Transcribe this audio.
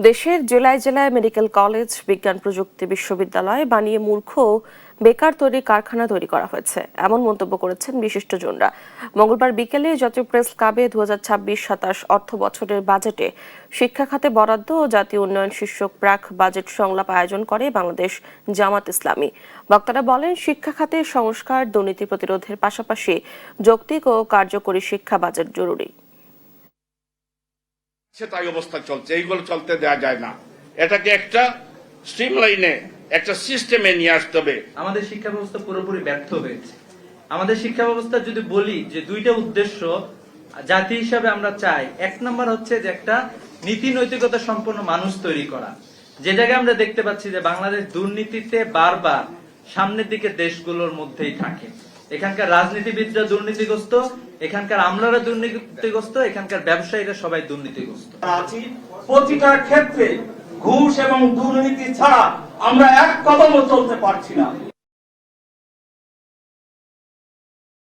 দেশের জেলায় জেলায় মেডিকেল কলেজ, বিজ্ঞান প্রযুক্তি বিশ্ববিদ্যালয় বানিয়ে মূর্খ বেকার তৈরি কারখানা তৈরি করা হয়েছে, এমন মন্তব্য করেছেন বিশিষ্টজনরা। মঙ্গলবার বিকেলে জাতীয় প্রেস ক্লাবে 2026-27 অর্থ বছরের বাজেটে শিক্ষা খাতে বরাদ্দ ও জাতীয় উন্নয়ন শীর্ষক প্রাক বাজেট সংলাপ আয়োজন করে বাংলাদেশ জামাত ইসলামী। বক্তারা বলেন, শিক্ষা খাতে সংস্কার, দুর্নীতি প্রতিরোধের পাশাপাশি যৌক্তিক ও কার্যকরী শিক্ষা বাজেট জরুরি। তাই অবস্থা চলছে, এইগুলো চলতে দেওয়া যায় না। এটাকে একটা স্ট্রিমলাইনে, একটা সিস্টেমে নিয়ে আসতে হবে। আমাদের শিক্ষা ব্যবস্থা পুরোপুরি ব্যর্থ হয়েছে। আমাদের শিক্ষা ব্যবস্থা যদি বলি যে দুইটা উদ্দেশ্য জাতি হিসাবে আমরা চাই, এক নম্বর হচ্ছে যে একটা নীতি নৈতিকতা সম্পন্ন মানুষ তৈরি করা। যে জায়গায় আমরা দেখতে পাচ্ছি যে বাংলাদেশ দুর্নীতিতে বারবার সামনের দিকে দেশগুলোর মধ্যেই থাকে। এখানকার রাজনীতিবিদরা দুর্নীতিগ্রস্ত, এখানকার আমলারা দুর্নীতিগ্রস্ত, এখানকার ব্যবসায়ীরা সবাই দুর্নীতিগ্রস্ত। প্রতিটা ক্ষেত্রে ঘুষ এবং দুর্নীতি ছাড়া আমরা এক কদমও চলতে পারছি না।